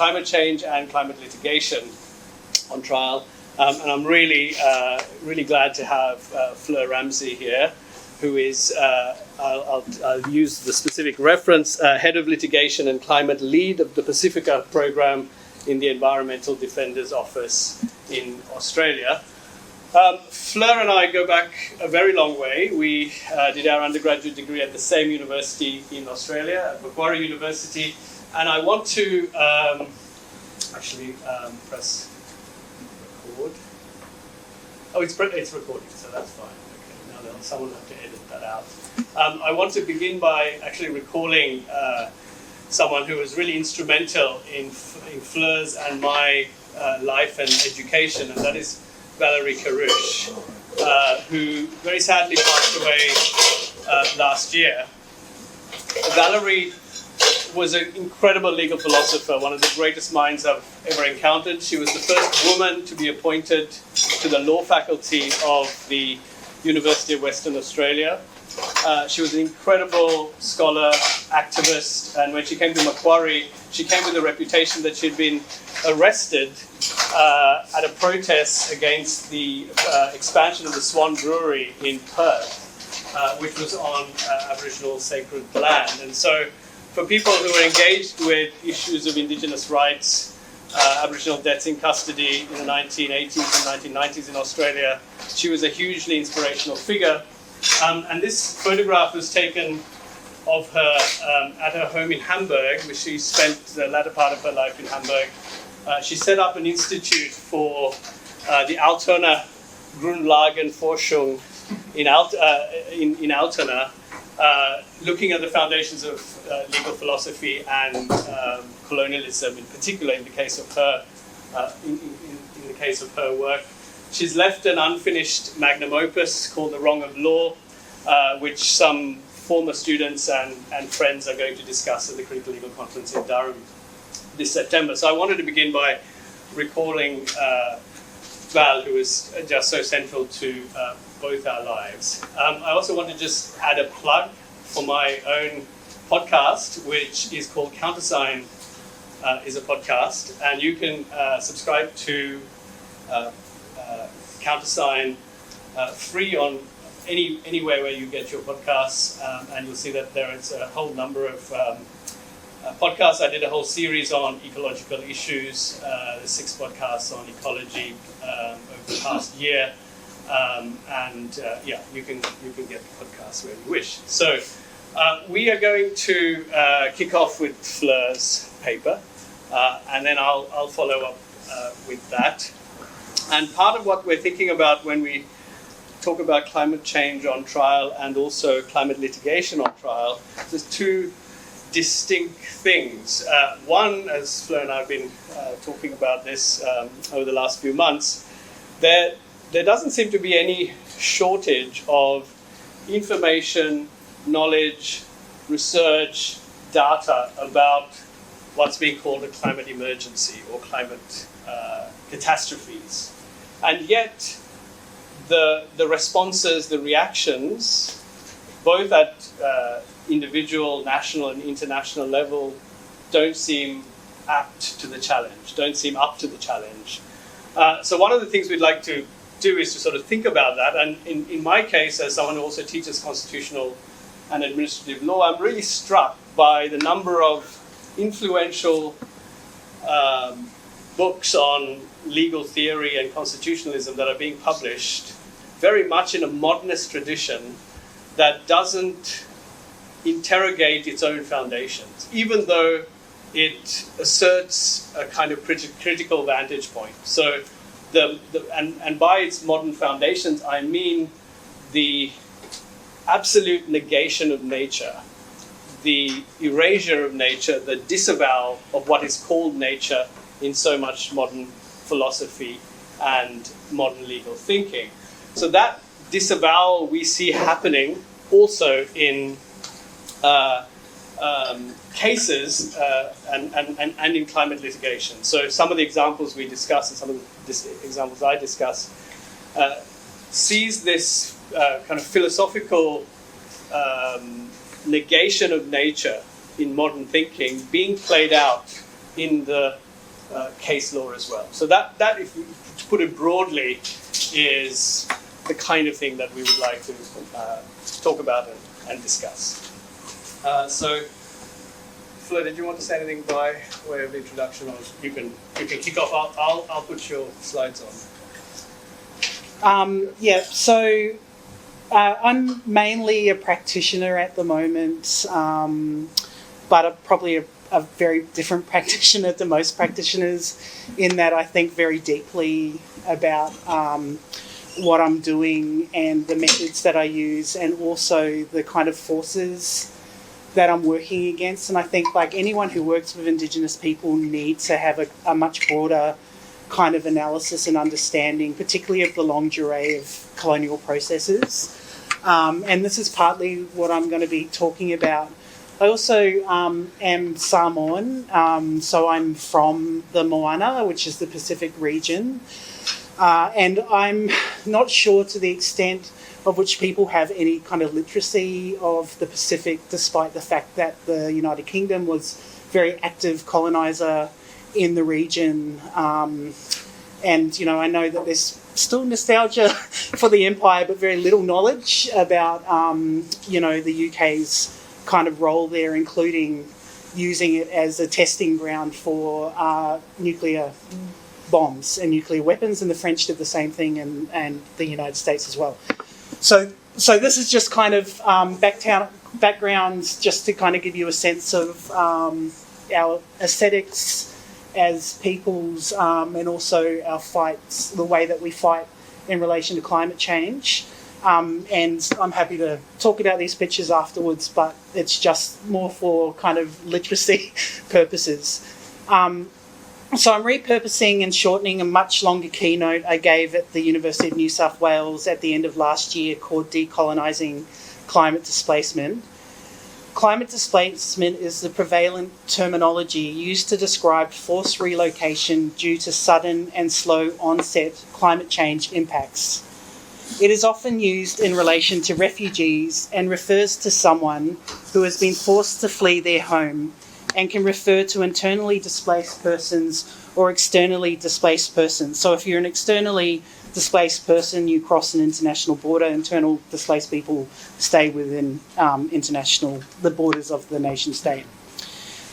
climate change and climate litigation on trial. And I'm really glad to have Fleur Ramsay here, who is, I'll use the specific reference, Head of Litigation and Climate Lead of the Pasifika program in the Environmental Defenders Office in Australia. Fleur and I go back a very long way. We did our undergraduate degree at the same university in Australia, at Macquarie University, and I want to press record. Oh, it's recording, so that's fine. Okay, now someone will have to edit that out. I want to begin by actually recalling someone who was really instrumental in Fleur's and my life and education, and that is Valerie Carouche, who very sadly passed away last year. Valerie was an incredible legal philosopher, one of the greatest minds I've ever encountered. She was the first woman to be appointed to the law faculty of the University of Western Australia. She was an incredible scholar, activist, and when she came to Macquarie, she came with a reputation that she'd been arrested at a protest against the expansion of the Swan Brewery in Perth, which was on Aboriginal sacred land. And so for people who are engaged with issues of Indigenous rights, Aboriginal deaths in custody in the 1980s and 1990s in Australia, she was a hugely inspirational figure. And this photograph was taken of her at her home in Hamburg, where she spent the latter part of her life in Hamburg. She set up an institute for the Altona Grundlagenforschung in Altona, looking at the foundations of legal philosophy and colonialism, in particular in the case of her in the case of her work. She's left an unfinished magnum opus called The Wrong of Law, which some former students and friends are going to discuss at the Critical Legal Conference in Durham this September. So I wanted to begin by recalling Val, who is just so central to both our lives. I also want to just add a plug for my own podcast, which is called Countersign, is a podcast, and you can subscribe to Countersign free on anywhere where you get your podcasts, and you'll see that there is a whole number of podcasts. I did a whole series on ecological issues, 6 podcasts on ecology over the past year, you can get the podcasts where you wish. So we are going to kick off with Fleur's paper, and then I'll follow up with that. And part of what we're thinking about when we talk about climate change on trial and also climate litigation on trial, there's 2 distinct things. One, as Fleur and I have been talking about this over the last few months, there doesn't seem to be any shortage of information, knowledge, research, data about what's being called a climate emergency or climate catastrophes. And yet, the responses, the reactions, both at individual, national, and international level, don't seem apt to the challenge, don't seem up to the challenge. So one of the things we'd like to do is to sort of think about that. And in my case, as someone who also teaches constitutional and administrative law, I'm really struck by the number of influential books on legal theory and constitutionalism that are being published, very much in a modernist tradition that doesn't interrogate its own foundations, even though it asserts a kind of critical vantage point. So, and by its modern foundations, I mean the absolute negation of nature, the erasure of nature, the disavowal of what is called nature in so much modern philosophy and modern legal thinking. So that disavowal we see happening also in cases and in climate litigation. So some of the examples we discuss and some of the examples I discuss sees this kind of philosophical negation of nature in modern thinking being played out in the case law as well. So that, if you put it broadly, is the kind of thing that we would like to talk about and discuss. So, Fleur, did you want to say anything by way of introduction, or you can kick off? I'll put your slides on. So I'm mainly a practitioner at the moment, but probably a very different practitioner to most practitioners, in that I think very deeply about what I'm doing and the methods that I use, and also the kind of forces that I'm working against. And I think, like anyone who works with Indigenous people, needs to have a much broader kind of analysis and understanding, particularly of the longue durée of colonial processes. And this is partly what I'm going to be talking about. I also am Samoan, so I'm from the Moana, which is the Pacific region. And I'm not sure to the extent of which people have any kind of literacy of the Pacific, despite the fact that the United Kingdom was a very active coloniser in the region. And, you know, I know that there's still nostalgia for the empire, but very little knowledge about, the UK's kind of role there, including using it as a testing ground for nuclear bombs and nuclear weapons, and the French did the same thing, and the United States as well. So this is just kind of background, just to kind of give you a sense of our aesthetics as peoples, and also our fights, the way that we fight in relation to climate change. And I'm happy to talk about these pictures afterwards, but it's just more for kind of literacy purposes. So I'm repurposing and shortening a much longer keynote I gave at the University of New South Wales at the end of last year, called Decolonising Climate Displacement. Climate displacement is the prevalent terminology used to describe forced relocation due to sudden and slow onset climate change impacts. It is often used in relation to refugees and refers to someone who has been forced to flee their home, and can refer to internally displaced persons or externally displaced persons. So if you're an externally displaced person, you cross an international border. Internal displaced people stay within the borders of the nation state.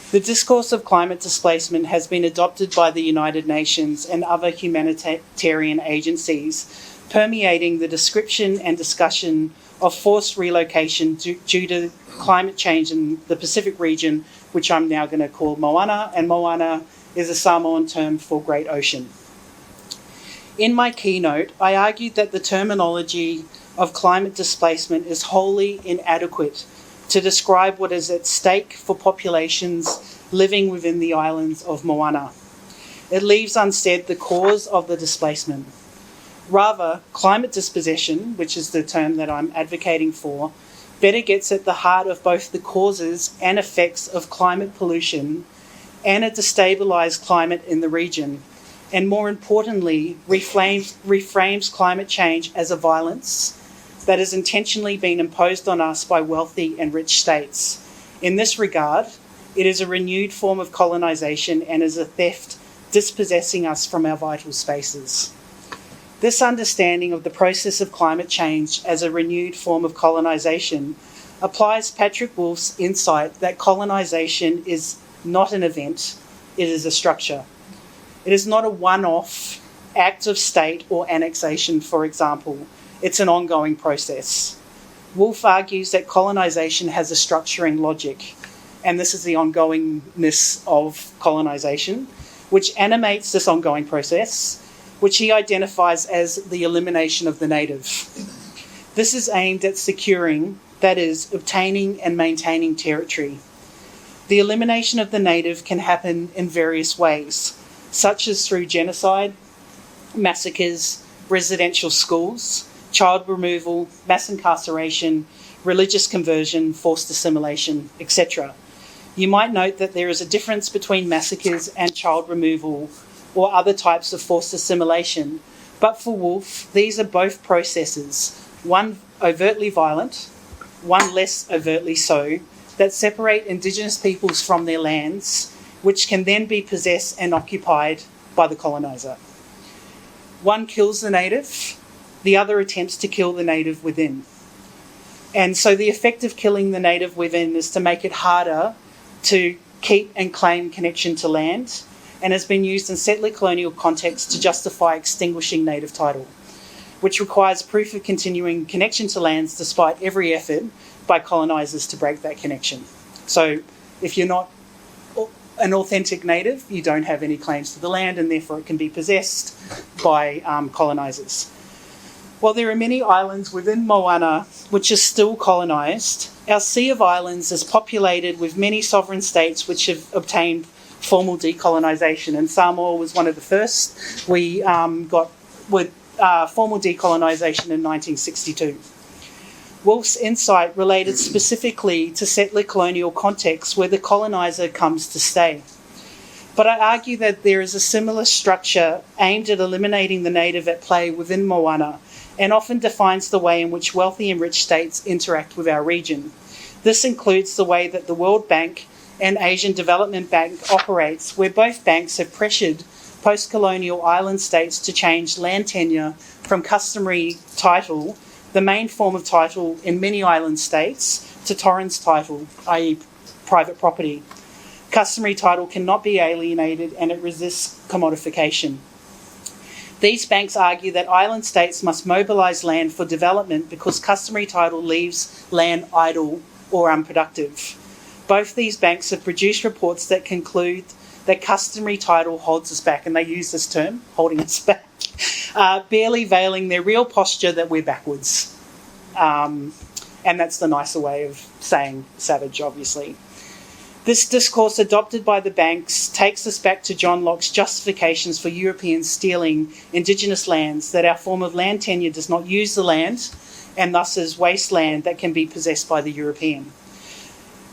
The discourse of climate displacement has been adopted by the United Nations and other humanitarian agencies, permeating the description and discussion of forced relocation due to climate change in the Pacific region, which I'm now going to call Moana, and Moana is a Samoan term for Great Ocean. In my keynote, I argued that the terminology of climate displacement is wholly inadequate to describe what is at stake for populations living within the islands of Moana. It leaves unsaid the cause of the displacement. Rather, climate dispossession, which is the term that I'm advocating for, better gets at the heart of both the causes and effects of climate pollution and a destabilised climate in the region, and more importantly, reframes climate change as a violence that has intentionally been imposed on us by wealthy and rich states. In this regard, it is a renewed form of colonisation and is a theft dispossessing us from our vital spaces. This understanding of the process of climate change as a renewed form of colonisation applies Patrick Wolf's insight that colonisation is not an event, it is a structure. It is not a one-off act of state or annexation, for example. It's an ongoing process. Wolf argues that colonisation has a structuring logic, and this is the ongoingness of colonisation, which animates this ongoing process, which he identifies as the elimination of the native. This is aimed at securing, that is, obtaining and maintaining territory. The elimination of the native can happen in various ways, such as through genocide, massacres, residential schools, child removal, mass incarceration, religious conversion, forced assimilation, etc. You might note that there is a difference between massacres and child removal or other types of forced assimilation, but for Wolf, these are both processes, one overtly violent, one less overtly so, that separate Indigenous peoples from their lands which can then be possessed and occupied by the coloniser. One kills the native, the other attempts to kill the native within. And so the effect of killing the native within is to make it harder to keep and claim connection to land, and has been used in settler colonial contexts to justify extinguishing native title, which requires proof of continuing connection to lands despite every effort by colonisers to break that connection. So if you're not an authentic native, you don't have any claims to the land, and therefore it can be possessed by colonisers. While there are many islands within Moana which are still colonised, our Sea of Islands is populated with many sovereign states which have obtained formal decolonisation, and Samoa was one of the first. We got with formal decolonisation in 1962. Wolf's insight related specifically to settler colonial contexts where the coloniser comes to stay. But I argue that there is a similar structure aimed at eliminating the native at play within Moana, and often defines the way in which wealthy and rich states interact with our region. This includes the way that the World Bank and Asian Development Bank operates, where both banks have pressured post-colonial island states to change land tenure from customary title, the main form of title in many island states, to torrens title, i.e. private property. Customary title cannot be alienated, and it resists commodification. These banks argue that island states must mobilise land for development because customary title leaves land idle or unproductive. Both these banks have produced reports that conclude that customary title holds us back, and they use this term, holding us back, barely veiling their real posture that we're backwards. And that's the nicer way of saying savage, obviously. This discourse adopted by the banks takes us back to John Locke's justifications for Europeans stealing indigenous lands, that our form of land tenure does not use the land, and thus is wasteland that can be possessed by the European.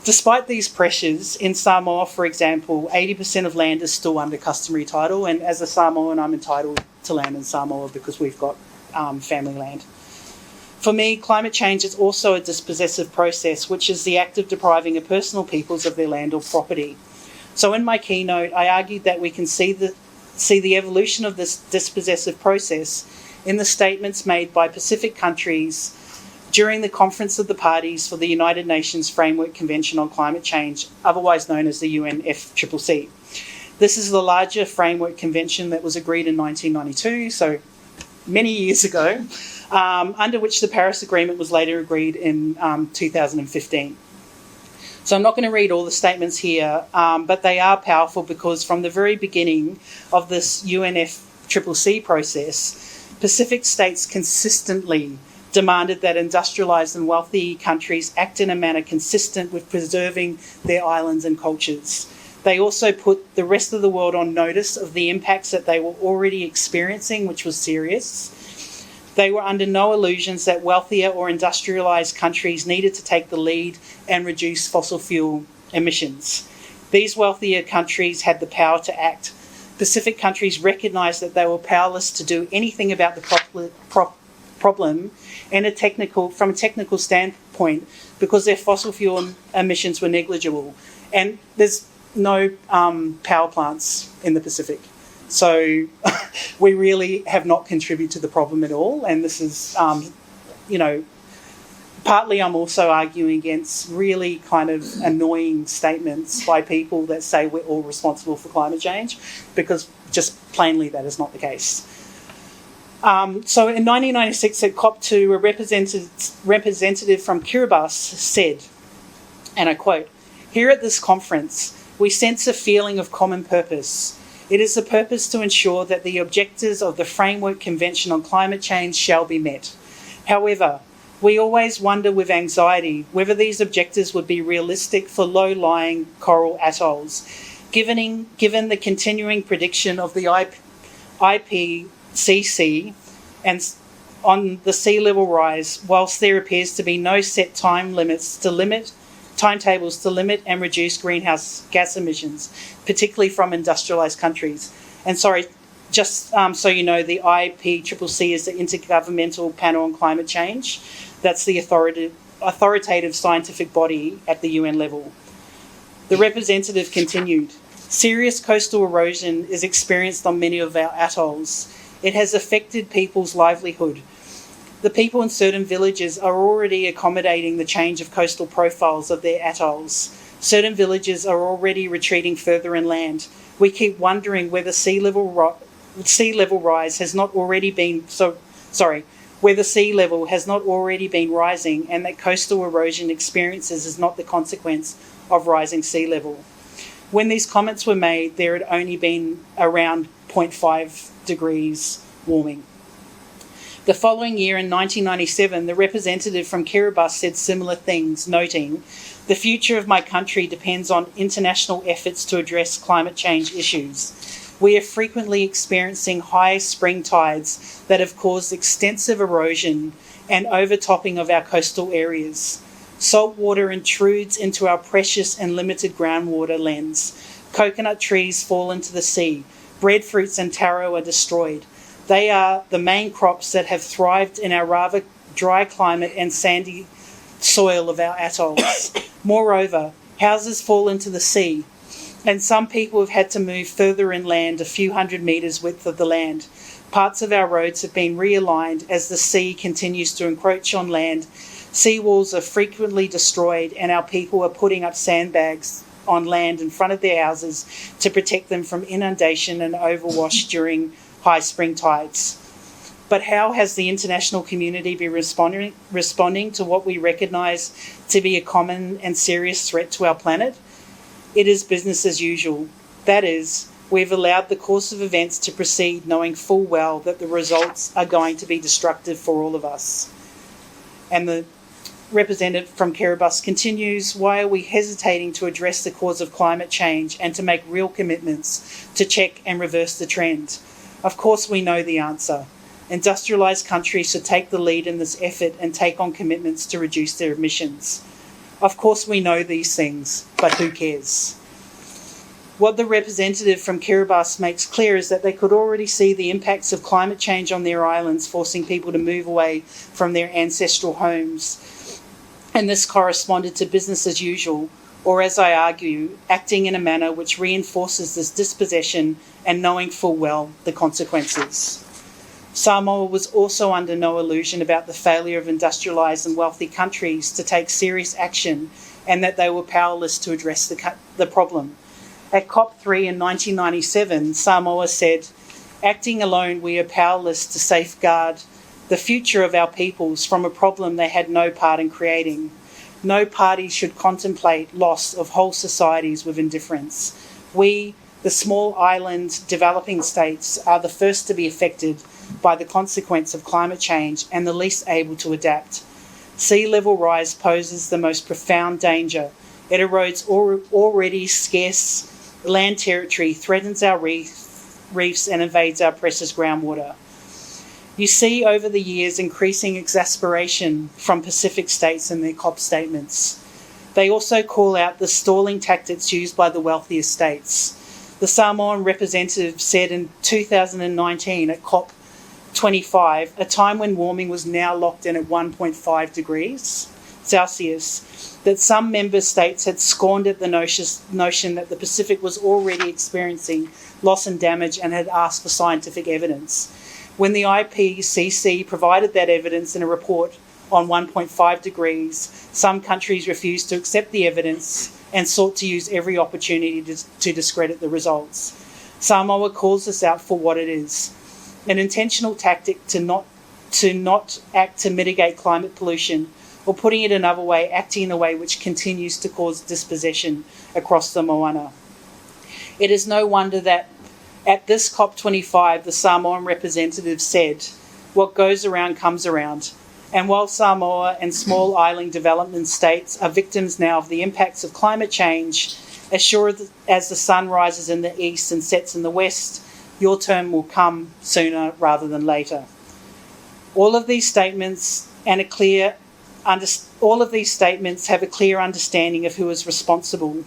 Despite these pressures, in Samoa, for example, 80% of land is still under customary title, and as a Samoan, I'm entitled to land in Samoa because we've got family land. For me, climate change is also a dispossessive process, which is the act of depriving a personal peoples of their land or property. So in my keynote, I argued that we can see the evolution of this dispossessive process in the statements made by Pacific countries during the Conference of the Parties for the United Nations Framework Convention on Climate Change, otherwise known as the UNFCCC. This is the larger framework convention that was agreed in 1992, so many years ago, under which the Paris Agreement was later agreed in 2015. So I'm not going to read all the statements here, but they are powerful because from the very beginning of this UNFCCC process, Pacific states consistently demanded that industrialised and wealthy countries act in a manner consistent with preserving their islands and cultures. They also put the rest of the world on notice of the impacts that they were already experiencing, which was serious. They were under no illusions that wealthier or industrialised countries needed to take the lead and reduce fossil fuel emissions. These wealthier countries had the power to act. Pacific countries recognised that they were powerless to do anything about the problem from a technical standpoint because their fossil fuel emissions were negligible. And there's no power plants in the Pacific. So we really have not contributed to the problem at all. And this is, partly I'm also arguing against really kind of annoying statements by people that say we're all responsible for climate change, because just plainly that is not the case. So in 1996 at COP2, a representative from Kiribati said, and I quote, "Here at this conference, we sense a feeling of common purpose. It is the purpose to ensure that the objectives of the Framework Convention on Climate Change shall be met. However, we always wonder with anxiety whether these objectives would be realistic for low-lying coral atolls, given the continuing prediction of the IPCC and on the sea level rise, whilst there appears to be no set timetables to limit and reduce greenhouse gas emissions, particularly from industrialised countries." And sorry, just so you know, the IPCC is the Intergovernmental Panel on Climate Change. That's the authoritative scientific body at the UN level. The representative continued, Serious coastal erosion is experienced on many of our atolls. It has affected people's livelihood. The people in certain villages are already accommodating the change of coastal profiles of their atolls. Certain villages are already retreating further inland. We keep wondering whether sea level rise has not already been whether sea level has not already been rising, and that coastal erosion experiences is not the consequence of rising sea level. When these comments were made, there had only been around 0.5 degrees warming. The following year, in 1997, the representative from Kiribati said similar things, noting, "The future of my country depends on international efforts to address climate change issues. We are frequently experiencing high spring tides that have caused extensive erosion and overtopping of our coastal areas. Salt water intrudes into our precious and limited groundwater lens. Coconut trees fall into the sea. Breadfruits and taro are destroyed. They are the main crops that have thrived in our rather dry climate and sandy soil of our atolls. Moreover, houses fall into the sea, and some people have had to move further inland a few hundred metres width of the land. Parts of our roads have been realigned as the sea continues to encroach on land. Seawalls are frequently destroyed, and our people are putting up sandbags on land in front of their houses to protect them from inundation and overwash during high spring tides. But how has the international community been responding to what we recognise to be a common and serious threat to our planet? It is business as usual. That is, we've allowed the course of events to proceed knowing full well that the results are going to be destructive for all of us." And the representative from Kiribati continues, "Why are we hesitating to address the cause of climate change and to make real commitments to check and reverse the trend? Of course we know the answer. Industrialised countries should take the lead in this effort and take on commitments to reduce their emissions. Of course we know these things, but who cares?" What the representative from Kiribati makes clear is that they could already see the impacts of climate change on their islands, forcing people to move away from their ancestral homes. And this corresponded to business as usual, or as I argue, acting in a manner which reinforces this dispossession and knowing full well the consequences. Samoa was also under no illusion about the failure of industrialised and wealthy countries to take serious action, and that they were powerless to address the problem. At COP3 in 1997, Samoa said, "Acting alone, we are powerless to safeguard the future of our peoples from a problem they had no part in creating. No party should contemplate loss of whole societies with indifference. We, the small island developing states, are the first to be affected by the consequence of climate change and the least able to adapt. Sea level rise poses the most profound danger. It erodes already scarce land territory, threatens our reefs and invades our precious groundwater." You see over the years increasing exasperation from Pacific states in their COP statements. They also call out the stalling tactics used by the wealthiest states. The Samoan representative said in 2019 at COP25, a time when warming was now locked in at 1.5 degrees Celsius, that some member states had scorned at the notion that the Pacific was already experiencing loss and damage and had asked for scientific evidence. When the IPCC provided that evidence in a report on 1.5 degrees, some countries refused to accept the evidence and sought to use every opportunity to discredit the results. Samoa calls this out for what it is: an intentional tactic to not act to mitigate climate pollution, or putting it another way, acting in a way which continues to cause dispossession across the moana. It is no wonder that at this COP25, the Samoan representative said, "What goes around comes around." And while Samoa and small island development states are victims now of the impacts of climate change, as sure as the sun rises in the east and sets in the west, your turn will come sooner rather than later. All of these statements have a clear understanding of who is responsible.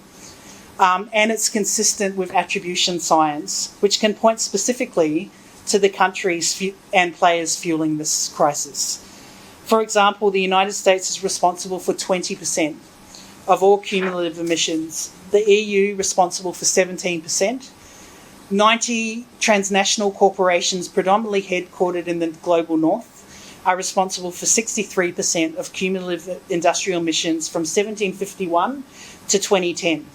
And it's consistent with attribution science, which can point specifically to the countries and players fueling this crisis. For example, the United States is responsible for 20% of all cumulative emissions, the EU responsible for 17%. 90 transnational corporations, predominantly headquartered in the global north, are responsible for 63% of cumulative industrial emissions from 1751 to 2010.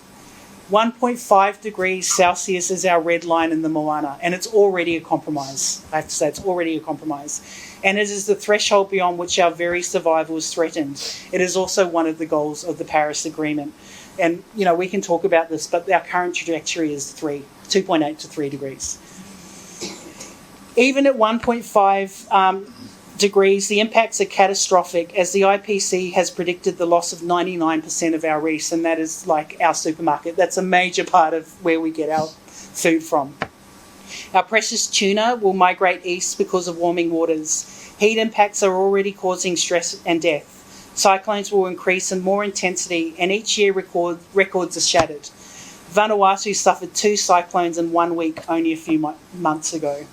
1.5 degrees Celsius is our red line in the Moana, and it's already a compromise. I have to say, it's already a compromise. And it is the threshold beyond which our very survival is threatened. It is also one of the goals of the Paris Agreement. And, we can talk about this, but our current trajectory is 2.8 to 3 degrees. Even at 1.5 degrees, the impacts are catastrophic, as the IPC has predicted the loss of 99% of our reefs, and that is like our supermarket. That's a major part of where we get our food from. Our precious tuna will migrate east because of warming waters. Heat impacts are already causing stress and death. Cyclones will increase in more intensity, and each year records are shattered. Vanuatu suffered 2 cyclones in 1 week only a few months ago.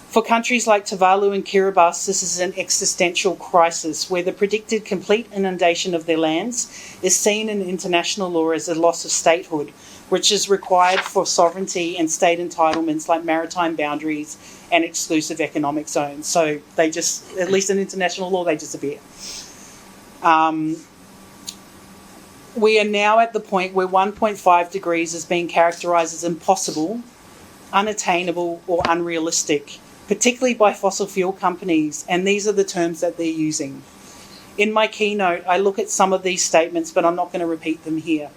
For countries like Tuvalu and Kiribati, this is an existential crisis where the predicted complete inundation of their lands is seen in international law as a loss of statehood, which is required for sovereignty and state entitlements like maritime boundaries and exclusive economic zones. So they just, at least in international law, they disappear. We are now at the point where 1.5 degrees is being characterised as impossible, unattainable or unrealistic, particularly by fossil fuel companies, and these are the terms that they're using. In my keynote, I look at some of these statements, but I'm not going to repeat them here.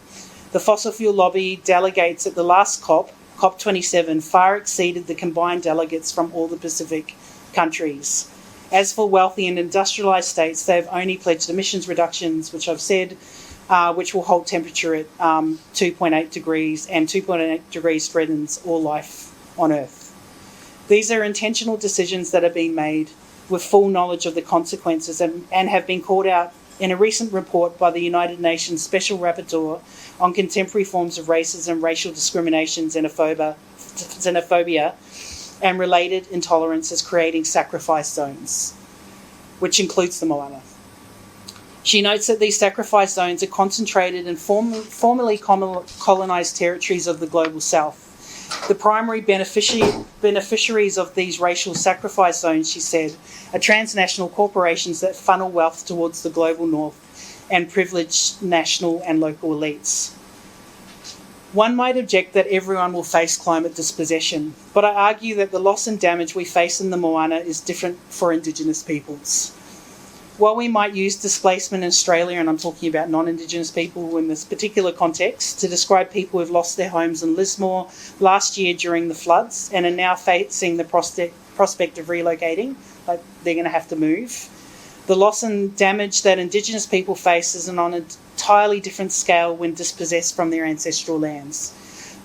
The fossil fuel lobby delegates at the last COP27, far exceeded the combined delegates from all the Pacific countries. As for wealthy and industrialised states, they have only pledged emissions reductions, which I've said, which will hold temperature at 2.8 degrees, and 2.8 degrees threatens all life on Earth. These are intentional decisions that are being made with full knowledge of the consequences and have been called out in a recent report by the United Nations Special Rapporteur on contemporary forms of racism, racial discrimination, xenophobia, and related intolerances creating sacrifice zones, which includes the Moana. She notes that these sacrifice zones are concentrated in formerly colonised territories of the global south. The primary beneficiaries of these racial sacrifice zones, she said, are transnational corporations that funnel wealth towards the global north and privileged national and local elites. One might object that everyone will face climate dispossession, but I argue that the loss and damage we face in the Moana is different for Indigenous peoples. While we might use displacement in Australia, and I'm talking about non-Indigenous people in this particular context, to describe people who have lost their homes in Lismore last year during the floods and are now facing the prospect of relocating, like they're going to have to move, the loss and damage that Indigenous people face is on an entirely different scale when dispossessed from their ancestral lands.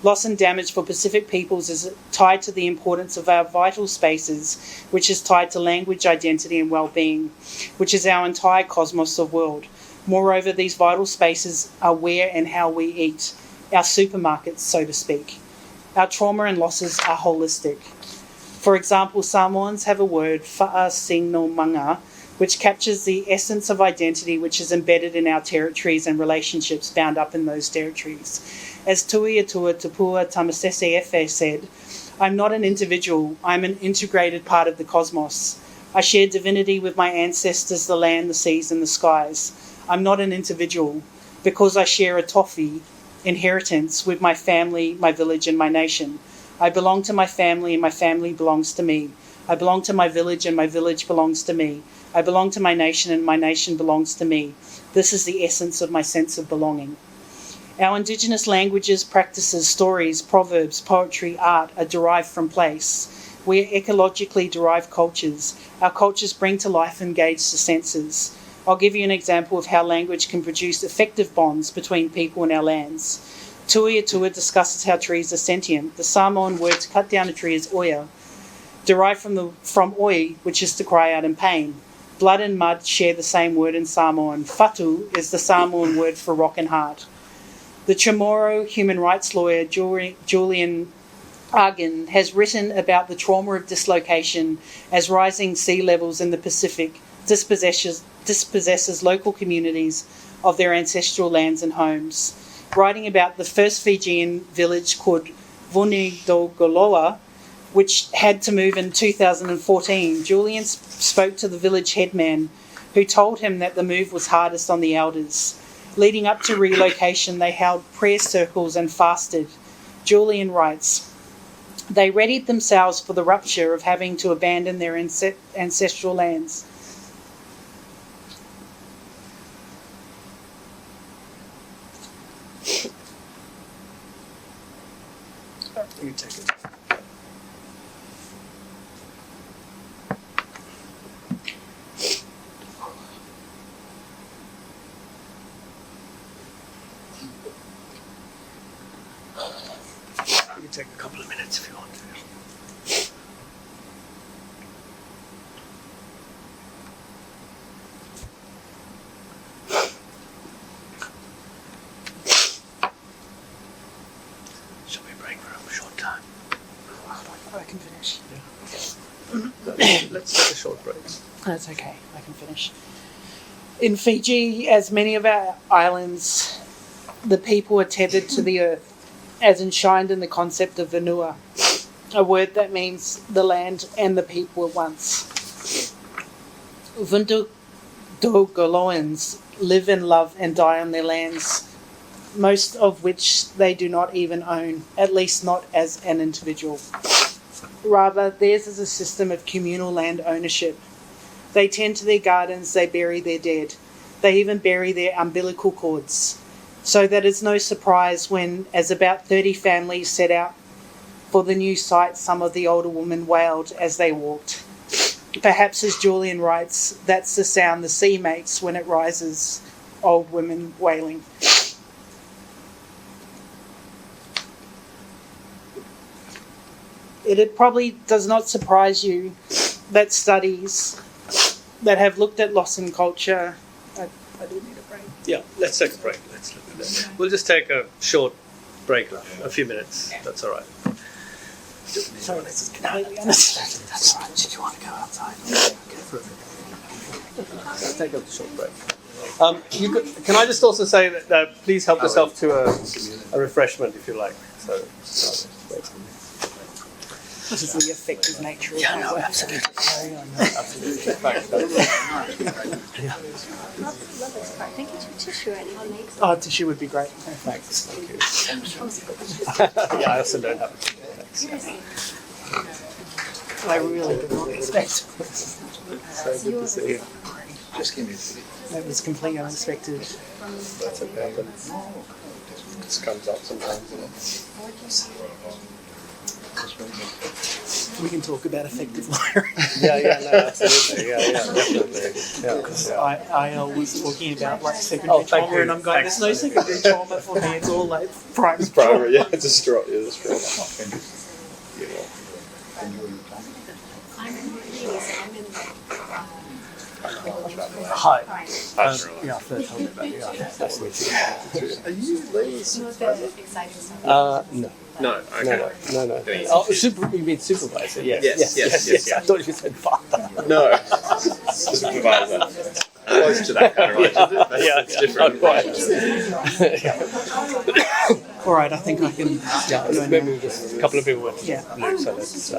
Loss and damage for Pacific peoples is tied to the importance of our vital spaces, which is tied to language, identity and well-being, which is our entire cosmos of world. Moreover, these vital spaces are where and how we eat, our supermarkets, so to speak. Our trauma and losses are holistic. For example, Samoans have a word, whaasinomanga, which captures the essence of identity which is embedded in our territories and relationships bound up in those territories. As Tui Atua Tapua Tamasese Efe said, I'm not an individual, I'm an integrated part of the cosmos. I share divinity with my ancestors, the land, the seas and the skies. I'm not an individual because I share a tofi, inheritance, with my family, my village and my nation. I belong to my family and my family belongs to me. I belong to my village and my village belongs to me. I belong to my nation and my nation belongs to me. This is the essence of my sense of belonging. Our Indigenous languages, practices, stories, proverbs, poetry, art are derived from place. We are ecologically derived cultures. Our cultures bring to life and engage the senses. I'll give you an example of how language can produce effective bonds between people and our lands. Tui Atua discusses how trees are sentient. The Samoan word to cut down a tree is oia, derived from oi, which is to cry out in pain. Blood and mud share the same word in Samoan. Fatu is the Samoan word for rock and heart. The Chamorro human rights lawyer Julian Argan has written about the trauma of dislocation as rising sea levels in the Pacific dispossesses local communities of their ancestral lands and homes. writing about the first Fijian village called Vunidogoloa, which had to move in 2014. Julian spoke to the village headman, who told him that the move was hardest on the elders. Leading up to relocation, they held prayer circles and fasted. Julian writes, "They readied themselves for the rupture of having to abandon their ancestral lands." You take it. You can take a couple of minutes if you want to. Shall we break for a short time? I can finish. Yeah. Let's take a short break. That's okay. I can finish. In Fiji, as many of our islands, the people are tethered to the earth, as enshrined in the concept of vanua, a word that means the land and the people at once. Vundogoloans live and love and die on their lands, most of which they do not even own, at least not as an individual. Rather, theirs is a system of communal land ownership. They tend to their gardens, they bury their dead. They even bury their umbilical cords. So that it's no surprise when, as about 30 families set out for the new site, some of the older women wailed as they walked. Perhaps, as Julian writes, that's the sound the sea makes when it rises, old women wailing. It probably does not surprise you that studies that have looked at loss in culture... I do need a break. Yeah, let's take a break. Let's look at that. We'll just take a short break, a few minutes. That's all right. Sorry, this is completely honest. That's all right. Did you want to go outside? Let's take a short break. Can I just also say that please help yourself to a refreshment if you like. So, This is the effective nature of yeah, my work. absolutely. Absolutely. Thanks. Thank you to tissue. Oh, tissue would be great. Thanks. Thank you. Yeah, I also don't have it. Thanks. I really did not expect. So good to see you. Just give me. That was completely unexpected. That's okay. But it just comes up sometimes. We can talk about effective lawyering. No, absolutely. Yeah, definitely. I was talking about like secondary trauma, and I'm going, there's no secondary trauma for me, it's all like primary trauma. Yeah, just drop. Hi. Yeah, Fleur told me about you. Nice to meet you. Are you Lee's? No. No, okay. No. Oh, you mean supervisor? Yes. I thought you said father. No, supervisor. Close to that kind of relationship. It's different. All right, I think I can. Yeah, maybe just a couple of people with Luke, so let's.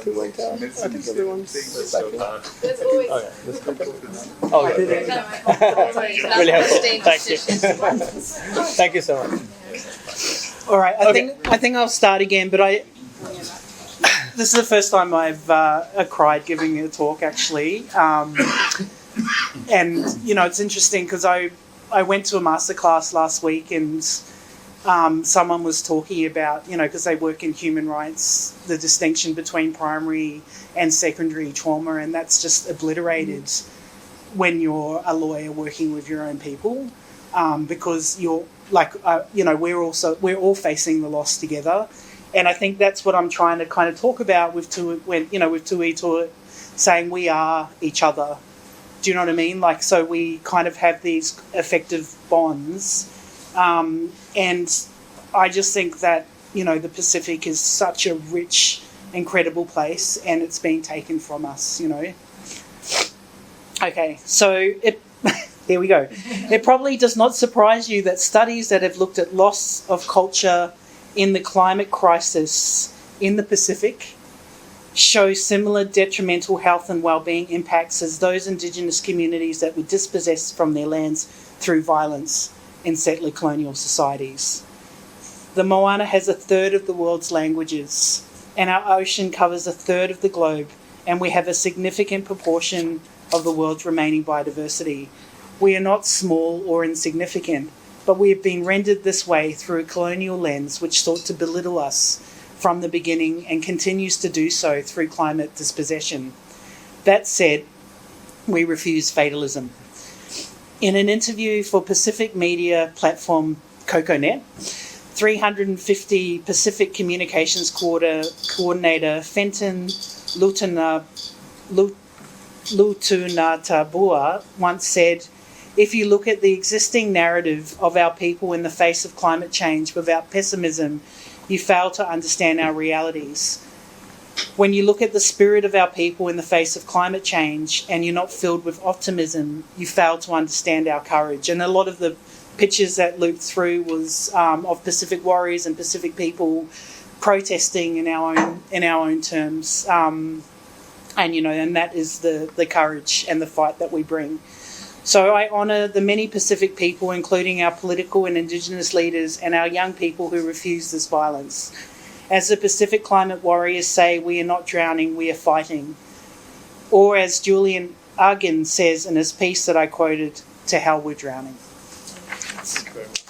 Who went out? I think everyone's back in. Okay, let's go. Really helpful. Thank you. Thank you so much. All right, I think I'll start again, but this is the first time I've cried giving a talk actually, and it's interesting because I went to a masterclass last week and someone was talking about because they work in human rights, the distinction between primary and secondary trauma, and that's just obliterated when you're a lawyer working with your own people, because you're we're all facing the loss together. And I think that's what I'm trying to kind of talk about with Tui saying we are each other. Do you know what I mean? Like, so we kind of have these effective bonds. And I just think that, the Pacific is such a rich incredible place, and it's been taken from us, you know. Okay, so here we go. It probably does not surprise you that studies that have looked at loss of culture in the climate crisis in the Pacific show similar detrimental health and well-being impacts as those Indigenous communities that were dispossessed from their lands through violence in settler colonial societies. The Moana has a third of the world's languages, and our ocean covers a third of the globe, and we have a significant proportion of the world's remaining biodiversity. We are not small or insignificant, but we have been rendered this way through a colonial lens which sought to belittle us from the beginning and continues to do so through climate dispossession. That said, we refuse fatalism. In an interview for Pacific media platform CocoNet, 350 Pacific Communications Coordinator Fenton Lutunatabua once said, "If you look at the existing narrative of our people in the face of climate change without pessimism, you fail to understand our realities. When you look at the spirit of our people in the face of climate change and you're not filled with optimism, you fail to understand our courage." And a lot of the pictures that looped through was of Pacific warriors and Pacific people protesting in our own terms. And, you know, and that is the courage and the fight that we bring. So I honour the many Pacific people, including our political and Indigenous leaders and our young people who refuse this violence. As the Pacific climate warriors say, we are not drowning, we are fighting. Or as Julian Argin says in his piece that I quoted, "To hell we're drowning." That's incredible.